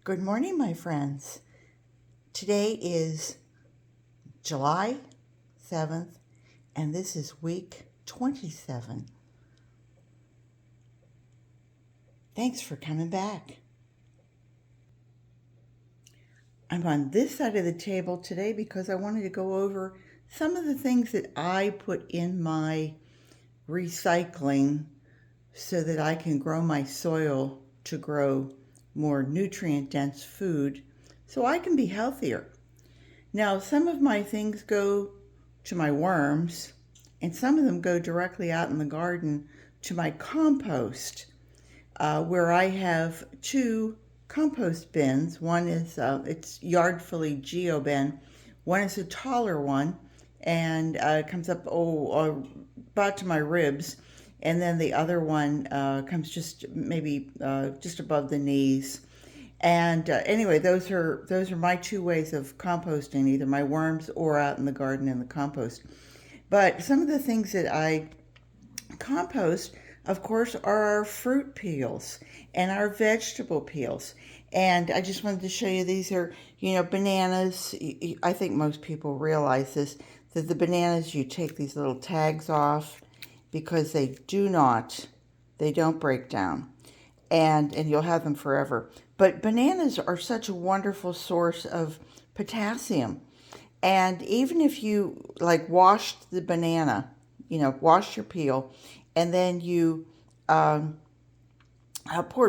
Good morning, my friends. Today is July 7th, and this is week 27. Thanks for coming back. I'm on this side of the table today because I wanted to go over some of the things that I put in my recycling so that I can grow my soil to grow more nutrient-dense food so I can be healthier. Now, some of my things go to my worms, and some of them go directly out in the garden to my compost, where I have two compost bins. One is it's Yardfully Geo bin. One is a taller one, and it comes up about to my ribs, and then the other one comes just maybe just above the knees. And anyway, those are my two ways of composting, either my worms or out in the garden in the compost. But some of the things that I compost, of course, are our fruit peels and our vegetable peels. And I just wanted to show you, these are, bananas. I think most people realize this, that the bananas, you take these little tags off because they don't break down. And you'll have them forever. But bananas are such a wonderful source of potassium. And even if you washed the banana, wash your peel, and then you poured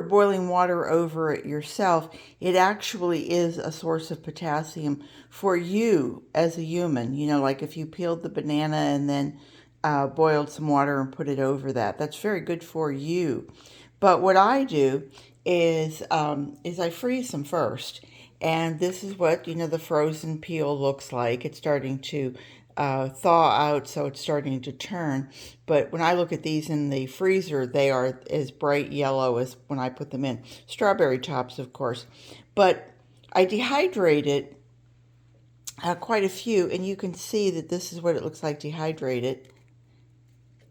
boiling water over it yourself, it actually is a source of potassium for you as a human. Like if you peeled the banana and then boiled some water and put it over that, that's very good for you. But what I do is I freeze them first. And this is what, the frozen peel looks like. It's starting to thaw out, so it's starting to turn. But when I look at these in the freezer, they are as bright yellow as when I put them in. Strawberry tops, of course. But I dehydrate it, quite a few, and you can see that this is what it looks like dehydrated.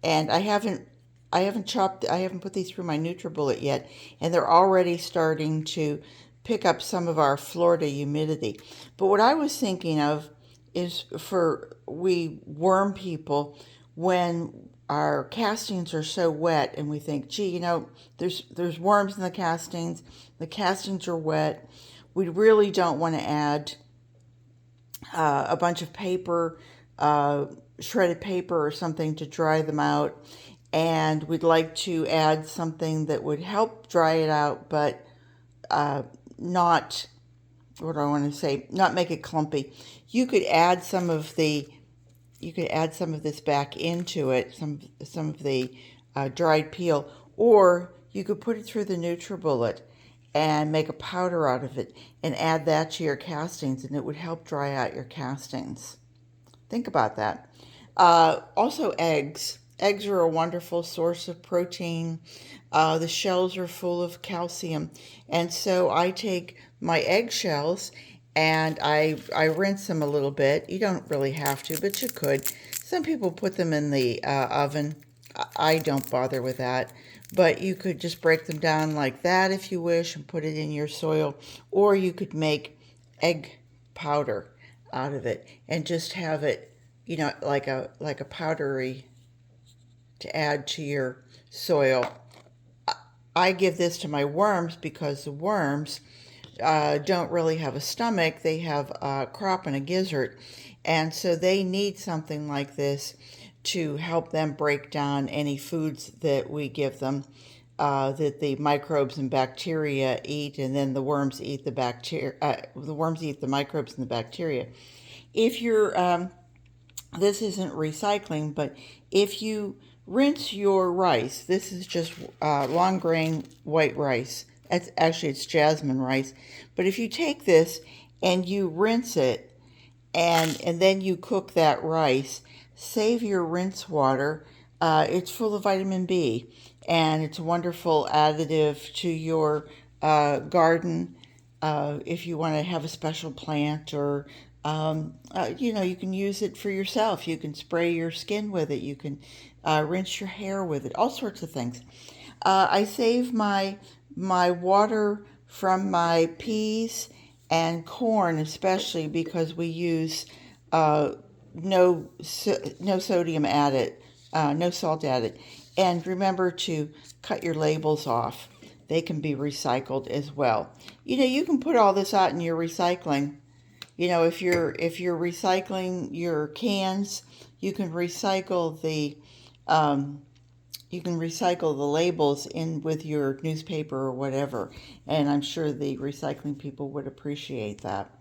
And I haven't put these through my NutriBullet yet, and they're already starting to pick up some of our Florida humidity. But what I was thinking of is for we worm people, when our castings are so wet and we think, gee, there's worms in the castings are wet, we really don't want to add a bunch of paper, shredded paper or something to dry them out. And we'd like to add something that would help dry it out, but not, what do I want to say, not make it clumpy. You could add some of this back into it, some of the dried peel, or you could put it through the NutriBullet and make a powder out of it and add that to your castings, and it would help dry out your castings. Think about that. Also, eggs. Eggs are a wonderful source of protein. The shells are full of calcium. And so I take my eggshells and I rinse them a little bit. You don't really have to, but you could. Some people put them in the oven. I don't bother with that. But you could just break them down like that if you wish and put it in your soil. Or you could make egg powder out of it and just have it, like a powdery to add to your soil. I give this to my worms because the worms don't really have a stomach. They have a crop and a gizzard. And so they need something like this to help them break down any foods that we give them, that the microbes and bacteria eat, and then the worms eat the bacteria. The worms eat the microbes and the bacteria. If you're, this isn't recycling, but if you rinse your rice, this is just long grain white rice. It's jasmine rice. But if you take this and you rinse it and then you cook that rice, save your rinse water. It's full of vitamin B, and it's a wonderful additive to your garden. If you want to have a special plant, or you can use it for yourself. You can spray your skin with it. You can rinse your hair with it. All sorts of things. I save my water from my peas and corn, especially because we use no sodium added, no salt added. And remember to cut your labels off. They can be recycled as well. You can put all this out in your recycling. If you're recycling your cans, you can recycle the um, labels in with your newspaper or whatever, and I'm sure the recycling people would appreciate that.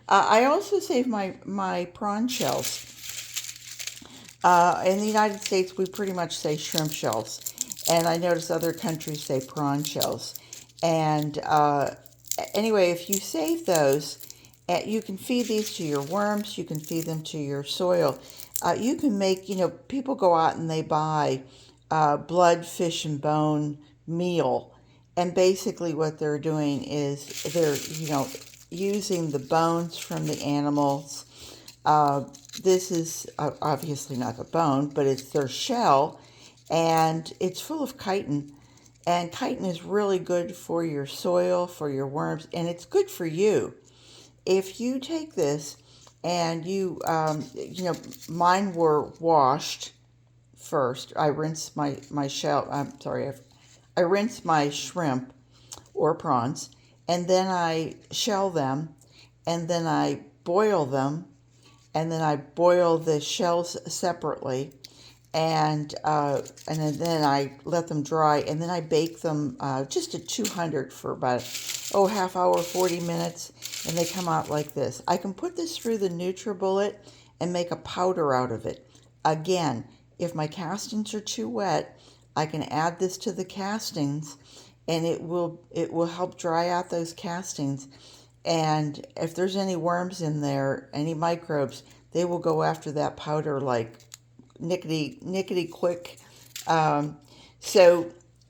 I also save my prawn shells. In the United States, we pretty much say shrimp shells, and I notice other countries say prawn shells. And anyway, if you save those, you can feed these to your worms, you can feed them to your soil. You can make, people go out and they buy blood, fish, and bone meal. And basically what they're doing is they're, using the bones from the animals. This is obviously not the bone, but it's their shell, and it's full of chitin. And chitin is really good for your soil, for your worms, and it's good for you. If you take this and mine were washed first. I rinse my shell. I rinse my shrimp or prawns, and then I shell them, and then I boil them, and then I boil the shells separately, and then I let them dry, and then I bake them just at 200 for about half hour, 40 minutes, and they come out like this. I can put this through the NutriBullet and make a powder out of it. Again, if my castings are too wet, I can add this to the castings, and it will help dry out those castings. And if there's any worms in there, any microbes, they will go after that powder like nickety quick. Some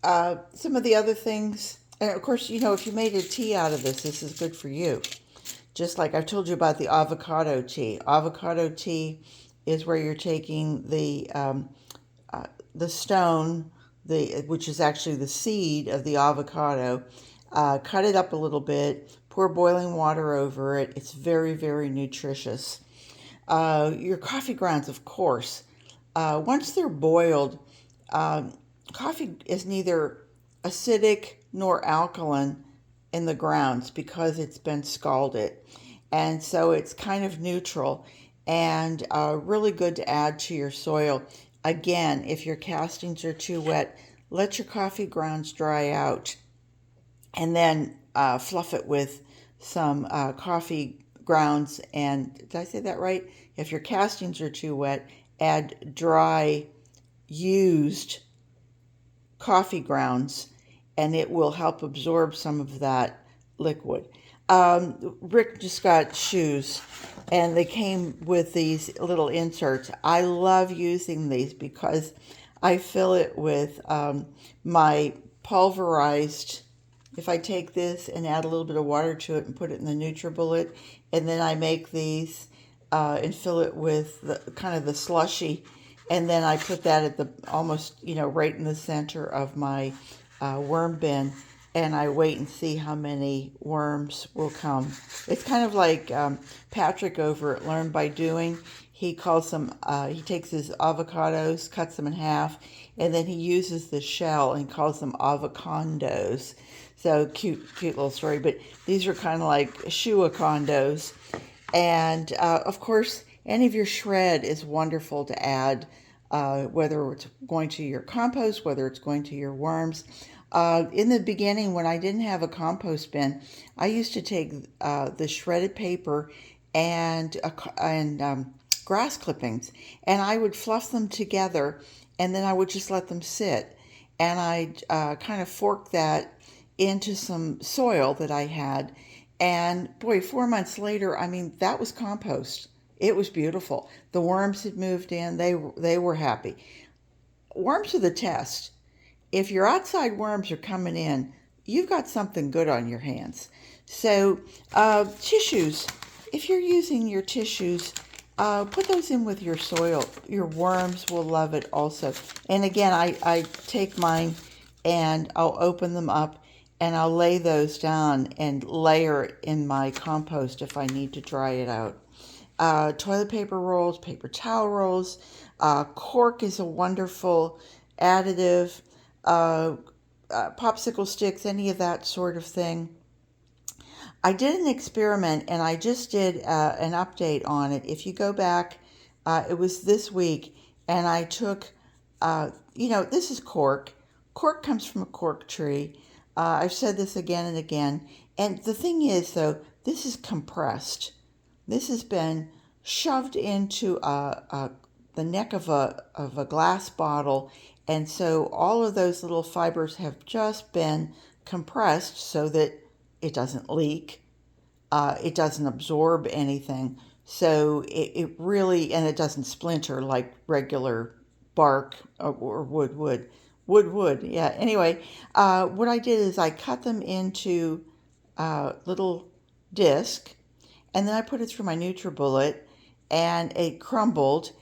of the other things, and of course, if you made a tea out of this is good for you. Just like I told you about the avocado tea. Avocado tea is where you're taking the stone, which is actually the seed of the avocado, cut it up a little bit, pour boiling water over it. It's very, very nutritious. Your coffee grounds, of course. Once they're boiled, coffee is neither acidic nor alkaline in the grounds because it's been scalded. And so it's kind of neutral and really good to add to your soil. Again, if your castings are too wet, let your coffee grounds dry out, and then fluff it with some coffee grounds. And did I say that right? If your castings are too wet, add dry, used coffee grounds, and it will help absorb some of that liquid. Rick just got shoes, and they came with these little inserts. I love using these because I fill it with my pulverized. If I take this and add a little bit of water to it and put it in the NutriBullet, and then I make these and fill it with the slushy, and then I put that at the almost right in the center of my worm bin, and I wait and see how many worms will come. It's kind of like Patrick over at Learn by Doing. He calls them, he takes his avocados, cuts them in half, and then he uses the shell and calls them avocondos. So cute little story. But these are kind of like shoe-a-condos. And of course, any of your shred is wonderful to add, whether it's going to your compost, whether it's going to your worms. In the beginning, when I didn't have a compost bin, I used to take the shredded paper and grass clippings, and I would fluff them together, and then I would just let them sit. And I'd kind of fork that into some soil that I had. And boy, 4 months later, that was compost. It was beautiful. The worms had moved in. They were happy. Worms are the test. If your outside worms are coming in, you've got something good on your hands. So tissues, if you're using your tissues, put those in with your soil. Your worms will love it also. And again, I take mine and I'll open them up, and I'll lay those down and layer in my compost if I need to dry it out. Toilet paper rolls, paper towel rolls, cork is a wonderful additive, uh, popsicle sticks, any of that sort of thing. I did an experiment and I just did an update on it. If you go back, it was this week, and I took, this is cork. Cork comes from a cork tree. I've said this again and again. And the thing is, though, this is compressed. This has been shoved into the neck of a glass bottle. And so all of those little fibers have just been compressed so that it doesn't leak, it doesn't absorb anything. So it really, and it doesn't splinter like regular bark or wood. Yeah. Anyway, what I did is I cut them into little disc, and then I put it through my NutriBullet, and it crumbled.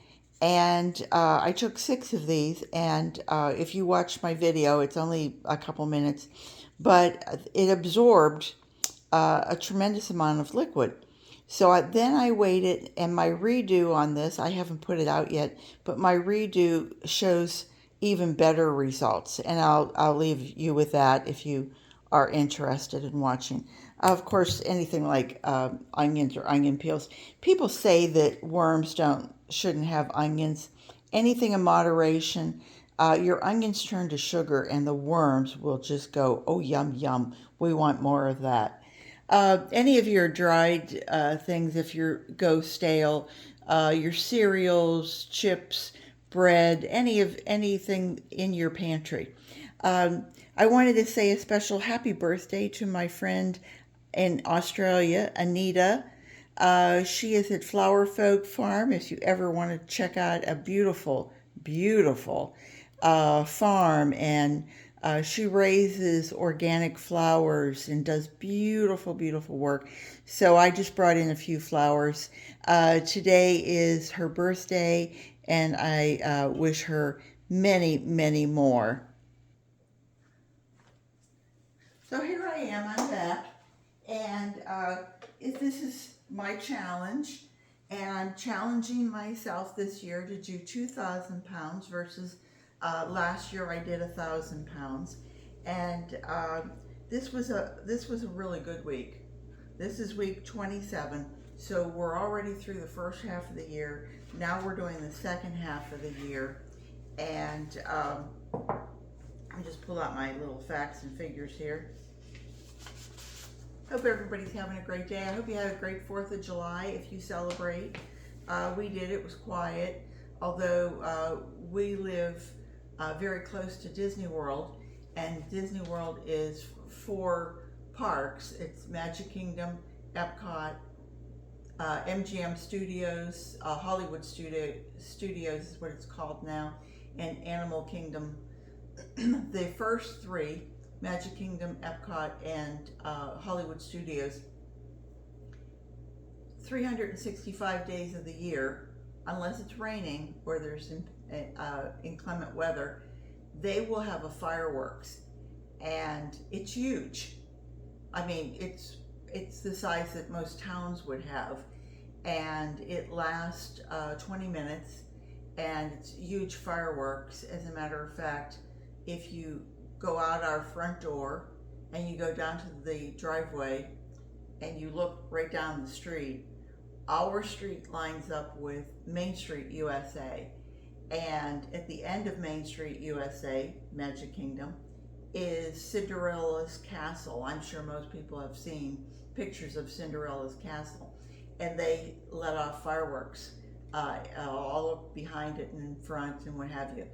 And I took 6 of these, and if you watch my video, it's only a couple minutes, but it absorbed a tremendous amount of liquid. So then I waited, and my redo on this, I haven't put it out yet, but my redo shows even better results. And I'll leave you with that if you are interested in watching. Of course, anything like onions or onion peels. People say that worms shouldn't have onions. Anything in moderation. Your onions turn to sugar, and the worms will just go, oh, yum, yum. We want more of that. Any of your dried things, if you go stale, your cereals, chips, bread, anything in your pantry. I wanted to say a special happy birthday to my friend in Australia, Anita. She is at Flower Folk Farm. If you ever want to check out a beautiful, beautiful farm, and she raises organic flowers and does beautiful, beautiful work. So I just brought in a few flowers. Today is her birthday, and I wish her many, many more. So here I am, I'm back, and this is my challenge, and I'm challenging myself this year to do 2,000 pounds versus last year I did 1,000 pounds, and this was a really good week. This is week 27, so we're already through the first half of the year. Now we're doing the second half of the year, and I'll just pull out my little facts and figures here. Hope everybody's having a great day. I hope you had a great 4th of July if you celebrate. We did. It was quiet, although we live very close to Disney World, and Disney World is 4 parks. It's Magic Kingdom, Epcot, MGM Studios, Hollywood Studios is what it's called now, and Animal Kingdom. The first 3, Magic Kingdom, Epcot, and Hollywood Studios, 365 days of the year, unless it's raining or there's inclement weather, they will have a fireworks, and it's huge. I mean, it's the size that most towns would have, and it lasts 20 minutes, and it's huge fireworks. As a matter of fact, if you go out our front door and you go down to the driveway and you look right down the street, our street lines up with Main Street USA, and at the end of Main Street USA, Magic Kingdom, is Cinderella's castle. I'm sure most people have seen pictures of Cinderella's castle, and they let off fireworks all behind it and in front and what have you.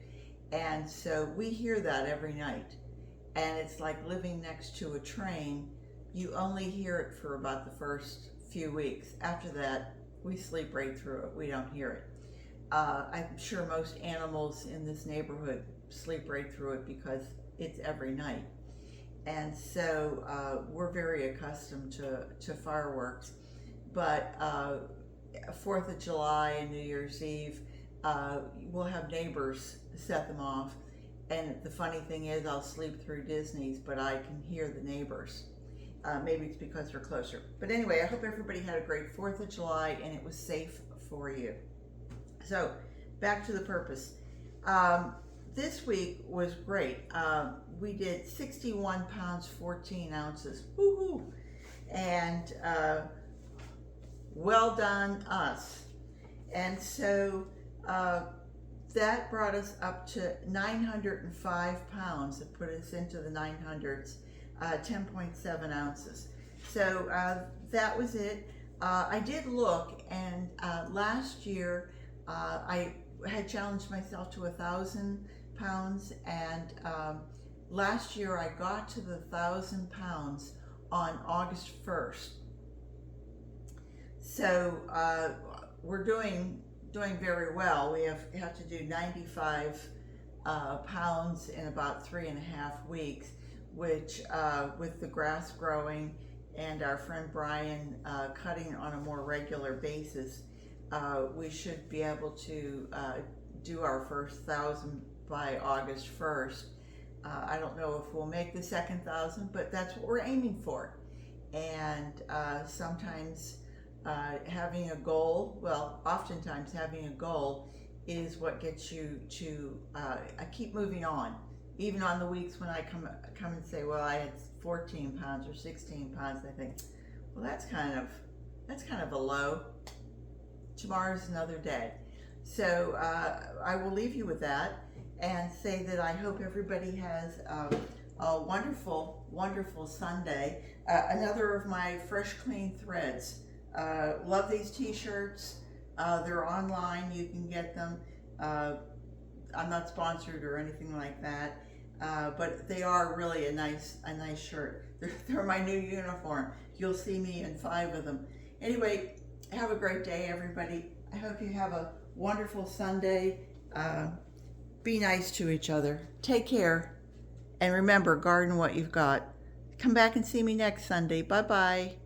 And so we hear that every night, and it's like living next to a train. You only hear it for about the first few weeks. After that, we sleep right through it. We don't hear it. I'm sure most animals in this neighborhood sleep right through it because it's every night. And so we're very accustomed to fireworks. But 4th of July and New Year's Eve, we'll have neighbors set them off. And the funny thing is, I'll sleep through Disney's, but I can hear the neighbors. Maybe it's because we're closer. But anyway, I hope everybody had a great 4th of July and it was safe for you. So, back to the purpose. This week was great. We did 61 pounds, 14 ounces. Woohoo! And well done, us. And so that brought us up to 905 pounds. That put us into the 900s, 10.7 ounces. So that was it. I did look, and last year I had challenged myself to 1,000 pounds, and last year I got to the 1,000 pounds on August 1st. So we're doing very well. We have to do 95 pounds in about 3.5 weeks, which with the grass growing and our friend Brian cutting on a more regular basis, we should be able to do our first 1,000 by August 1st. I don't know if we'll make the second 1,000, but that's what we're aiming for. And sometimes having a goal, well, oftentimes having a goal is what gets you to keep moving on. Even on the weeks when I come and say, well, I had 14 pounds or 16 pounds, I think, well, that's kind of a low. Tomorrow's another day. So I will leave you with that and say that I hope everybody has a wonderful, wonderful Sunday. Another of my fresh, clean threads. Love these t-shirts. They're online. You can get them. I'm not sponsored or anything like that, but they are really a nice shirt. They're my new uniform. You'll see me in 5 of them. Anyway, have a great day, everybody. I hope you have a wonderful Sunday. Be nice to each other. Take care. And remember, garden what you've got. Come back and see me next Sunday. Bye-bye.